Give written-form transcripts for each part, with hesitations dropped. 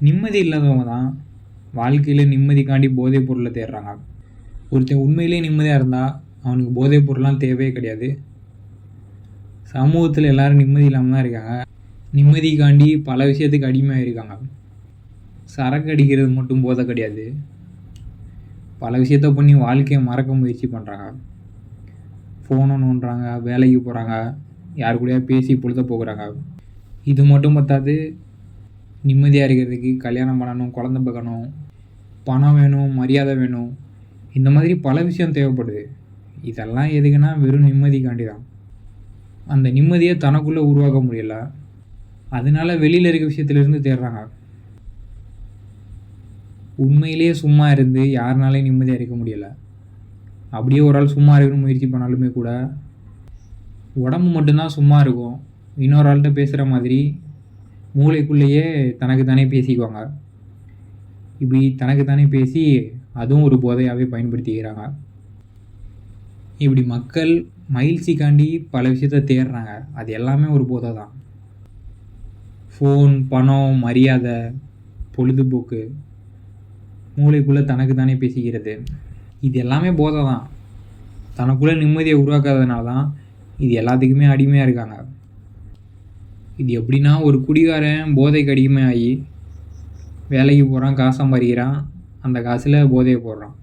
நிம்மதி இல்லாதவங்க தான் வாழ்க்கையில் நிம்மதிக்காண்டி போதைப் பொருளை தேடுறாங்க. ஒருத்தன் உண்மையிலே நிம்மதியாக இருந்தால் அவனுக்கு போதைப் பொருள்லாம் தேவையே கிடையாது. சமூகத்தில் எல்லோரும் நிம்மதி இல்லாமல் தான் இருக்காங்க. நிம்மதிக்காண்டி பல விஷயத்துக்கு அடிமையாக இருக்காங்க. சரக்கு அடிக்கிறது மட்டும் போதை கிடையாது. பல விஷயத்த பண்ணி வாழ்க்கையை மறக்க முயற்சி பண்ணுறாங்க. ஃபோனை நோண்டுறாங்க, வேலைக்கு போகிறாங்க, யார் கூடயா பேசி பொழுத போக்குறாங்க. இது மட்டும் பத்தாது, நிம்மதியாக இருக்கிறதுக்கு கல்யாணம் பண்ணணும், குழந்தை பார்க்கணும், பணம் வேணும், மரியாதை வேணும், இந்த மாதிரி பல விஷயம் தேவைப்படுது. இதெல்லாம் எதுக்குன்னா வெறும் நிம்மதிக்காண்டி தான். அந்த நிம்மதியை தனக்குள்ளே உருவாக்க முடியல. அதனால வெளியில் இருக்க விஷயத்துலேருந்து தேடுறாங்க. உண்மையிலேயே சும்மா இருந்து யாருனாலையும் நிம்மதியாக இருக்க முடியலை. அப்படியே ஒரு ஆள் சும்மா இருக்கணும்னு முயற்சி பண்ணாலுமே கூட உடம்பு மட்டும்தான் சும்மா இருக்கும். இன்னொரு ஆள்கிட்ட பேசுகிற மாதிரி மூளைக்குள்ளேயே தனக்கு தானே பேசிக்குவாங்க. இப்படி தனக்கு தானே பேசி அதுவும் ஒரு போதையாகவே பயன்படுத்திக்கிறாங்க. இப்படி மக்கள் மகிழ்ச்சிக்காண்டி பல விஷயத்த தேடுறாங்க. அது எல்லாமே ஒரு போதை தான். ஃபோன், பணம், மரியாதை, பொழுதுபோக்கு, மூளைக்குள்ளே தனக்கு தானே பேசிக்கிறது, இது எல்லாமே போதை தான். தனக்குள்ளே நிம்மதியை உருவாக்காததுனால தான் இது எல்லாத்துக்குமே அடிமையாக இருக்காங்க. இது எப்படின்னா, ஒரு குடிகாரன் போதைக்கு அடிமையாகி வேலைக்கு போகிறான், காசு சம்பாதிக்கிறான், அந்த காசில் போதையை போடுறான்.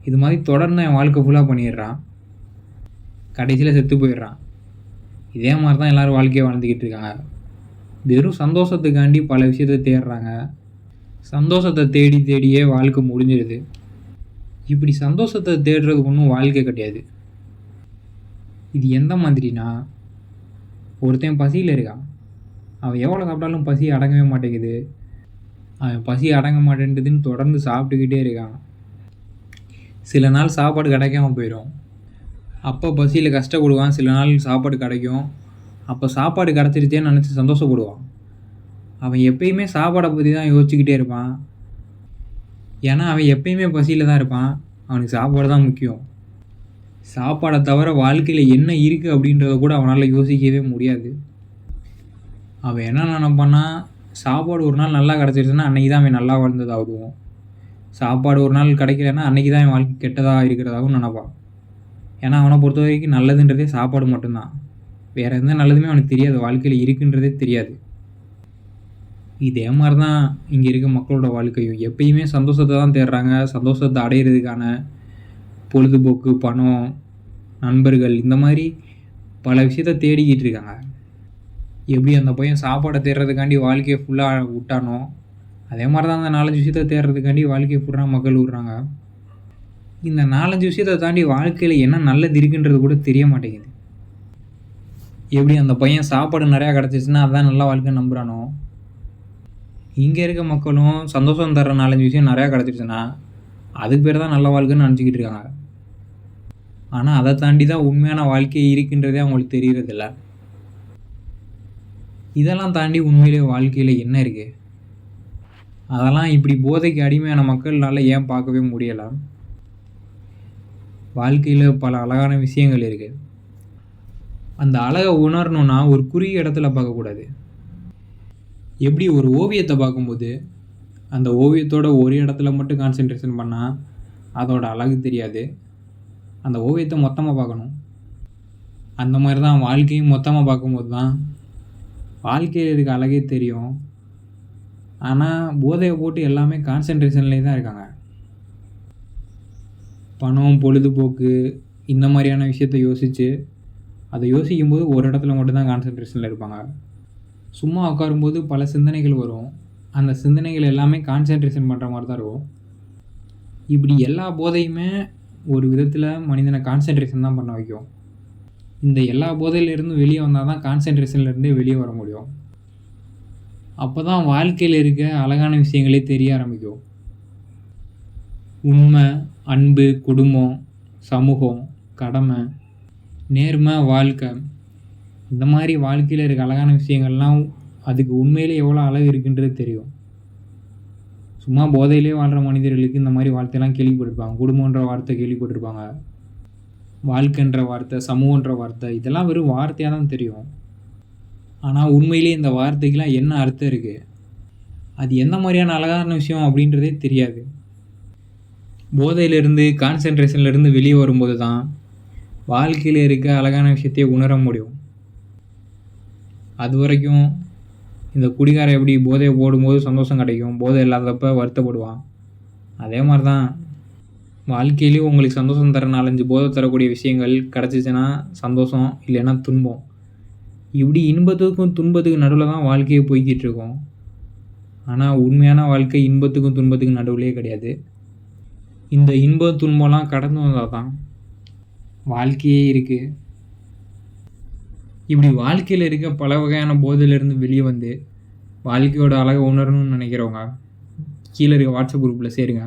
இது மாதிரி தொடர்ந்து என் வாழ்க்கை ஃபுல்லாக பண்ணிடுறான். கடைசியில் செத்து போயிடுறான். இதே மாதிரி தான் எல்லோரும் வாழ்க்கையை வாழ்ந்துக்கிட்டு இருக்காங்க. வெறும் சந்தோஷத்துக்காண்டி பல விஷயத்தை தேடுறாங்க. சந்தோஷத்தை தேடி தேடியே வாழ்க்கை முடிஞ்சிடுது. இப்படி சந்தோஷத்தை தேடுறது ஒன்றும் வாழ்க்கை கிடையாது. இது எந்த மாதிரினா, ஒருத்தன் பசியில் இருக்கான். அவன் எவ்வளோ சாப்பிட்டாலும் பசி அடங்கவே மாட்டேங்குது. அவன் பசி அடங்க மாட்டேன்றதுன்னு தொடர்ந்து சாப்பிட்டுக்கிட்டே இருக்கான். சில நாள் சாப்பாடு கிடைக்காம போயிடும். அப்போ பசியில் கஷ்டப்படுவான். சில நாள் சாப்பாடு கிடைக்கும். அப்போ சாப்பாடு கிடச்சிருச்சேன்னு நினச்சி சந்தோஷப்படுவான். அவன் எப்பயுமே சாப்பாடை பற்றி தான் யோசிச்சுக்கிட்டே இருப்பான். ஏன்னா அவன் எப்பயுமே பசியில் தான் இருப்பான். அவனுக்கு சாப்பாடு தான் முக்கியம். சாப்பாடை தவிர வாழ்க்கையில் என்ன இருக்குது அப்படின்றத கூட அவனால் யோசிக்கவே முடியாது. அவன் என்ன நினைப்பான்னா, சாப்பாடு ஒரு நாள் நல்லா கிடச்சிருச்சுன்னா அன்றைக்கி தான் அவன் நல்லா வாழ்ந்ததாகவும், சாப்பாடு ஒரு நாள் கிடைக்கலன்னா அன்றைக்கி தான் அவன் வாழ்க்கை கெட்டதாக இருக்கிறதாகவும் நினைப்பான். ஏன்னா அவனை பொறுத்த வரைக்கும் நல்லதுன்றதே சாப்பாடு மட்டும்தான். வேறு எந்த நல்லதுமே அவனுக்கு தெரியாது. வாழ்க்கையில் இருக்குன்றதே தெரியாது. இதே மாதிரி தான் இங்கே இருக்க மக்களோட வாழ்க்கையும். எப்பயுமே சந்தோஷத்தை தான் தேடுறாங்க. சந்தோஷத்தை அடையிறதுக்கான பொழுதுபோக்கு, பணம், நண்பர்கள், இந்த மாதிரி பல விஷயத்த தேடிக்கிட்டு இருக்காங்க. எப்படி அந்த பையன் சாப்பாடை தேடுறதுக்காண்டி வாழ்க்கையை ஃபுல்லாக விட்டானோ, அதே மாதிரி தான் அந்த 4-5 விஷயத்த தேடுறதுக்காண்டி வாழ்க்கையை ஃபுல்லாக மக்கள் விட்றாங்க. இந்த 4-5 விஷயத்தை தாண்டி வாழ்க்கையில் என்ன நல்லது இருக்குன்றது கூட தெரிய மாட்டேங்குது. எப்படி அந்த பையன் சாப்பாடு நிறையா கிடச்சிச்சுன்னா அதுதான் நல்ல வாழ்க்கைன்னு நம்புகிறானோ, இங்கே இருக்க மக்களும் சந்தோஷம் தர்ற 4-5 விஷயம் நிறையா கிடச்சிருச்சுன்னா அதுக்கு பேர் தான் நல்ல வாழ்க்கைன்னு நினச்சிக்கிட்டு இருக்காங்க. ஆனால் அதை தாண்டி தான் உண்மையான வாழ்க்கை இருக்குன்றதே அவங்களுக்கு தெரியறதில்ல. இதெல்லாம் தாண்டி உண்மையிலே வாழ்க்கையில் என்ன இருக்குது, அதெல்லாம் இப்படி போதைக்கு அடிமையான மக்கள்னால ஏன் பார்க்கவே முடியலை? வாழ்க்கையில் பல அழகான விஷயங்கள் இருக்குது. அந்த அழகை உணரணுன்னா ஒரு குறுகிய இடத்துல பார்க்கக்கூடாது. எப்படி ஒரு ஓவியத்தை பார்க்கும்போது அந்த ஓவியத்தோட ஒரு இடத்துல மட்டும் கான்சன்ட்ரேஷன் பண்ணால் அதோட அழகு தெரியாது. அந்த ஓவியத்தை மொத்தமாக பார்க்கணும். அந்த மாதிரி தான் வாழ்க்கையும் மொத்தமாக பார்க்கும்போது தான் வாழ்க்கையில் இருக்க அழகே தெரியும். ஆனால் போதையை போட்டு எல்லாமே கான்சன்ட்ரேஷன்லேயே தான் இருக்காங்க. பணம், பொழுதுபோக்கு, இந்த மாதிரியான விஷயத்தை யோசித்து அதை யோசிக்கும்போது ஒரு இடத்துல மட்டும்தான் கான்சன்ட்ரேஷனில் இருப்பாங்க. சும்மா உட்காரும்போது பல சிந்தனைகள் வரும். அந்த சிந்தனைகள் எல்லாமே கான்சன்ட்ரேஷன் பண்ணுற மாதிரி தான் இருக்கும். இப்படி எல்லா போதையுமே ஒரு விதத்தில் மனிதனை கான்சன்ட்ரேஷன் தான் பண்ண வைக்கும். இந்த எல்லா போதையிலேருந்து வெளியே வந்தால் தான் கான்சன்ட்ரேஷன்லேருந்தே வெளியே வர முடியும். அப்போ தான் வாழ்க்கையில் இருக்க அழகான விஷயங்களே தெரிய ஆரம்பிக்கும். உண்மை, அன்பு, குடும்பம், சமூகம், கடமை, நேர்மை, வாழ்க்கை, இந்த மாதிரி வாழ்க்கையில் இருக்க அழகான விஷயங்கள்லாம் அதுக்கு உண்மையிலே எவ்வளோ அழகு இருக்குன்றது தெரியும். சும்மா போதையிலே வாழ்கிற மனிதர்களுக்கு இந்த மாதிரி வார்த்தையெல்லாம் கேள்விப்பட்டிருப்பாங்க. குடும்பன்ற வார்த்தை கேள்விப்பட்டிருப்பாங்க. வாழ்க்கைன்ற வார்த்தை, சமூகன்ற வார்த்தை, இதெல்லாம் வெறும் வார்த்தையாக தான் தெரியும். ஆனால் உண்மையிலே இந்த வார்த்தைக்கெலாம் என்ன அர்த்தம் இருக்குது, அது எந்த மாதிரியான அழகான விஷயம் அப்படின்றதே தெரியாது. போதையிலேருந்து கான்சன்ட்ரேஷன்லேருந்து வெளியே வரும்போது தான் வாழ்க்கையில் இருக்க அழகான விஷயத்தையே உணர முடியும். அது வரைக்கும் இந்த குடிகாரன் எப்படி போதையை போடும்போது சந்தோஷம் கிடைக்கும், போதை இல்லாதப்ப வருத்தப்படுவான். அதே மாதிரி தான் வாழ்க்கையிலேயும் உங்களுக்கு சந்தோஷம் தர 4-5 போதை தரக்கூடிய விஷயங்கள் கிடச்சிச்சின்னா சந்தோஷம், இல்லைன்னா துன்பம். இப்படி இன்பத்துக்கும் துன்பத்துக்கும் நடுவில் தான் வாழ்க்கையை போய்கிட்டு இருக்கோம். ஆனால் உண்மையான வாழ்க்கை இன்பத்துக்கும் துன்பத்துக்கும் நடுவுலையே கிடையாது. இந்த இன்பம் துன்பம்லாம் கடந்து வந்தால் தான் வாழ்க்கையே இருக்குது. இப்படி வாழ்க்கையில் இருக்க பல வகையான போதையிலேருந்து வெளியே வந்து வாழ்க்கையோட அழகை உணரணும்னு நினைக்கிறவங்க கீழே இருக்க வாட்ஸ்அப் குரூப்பில் சேருங்க.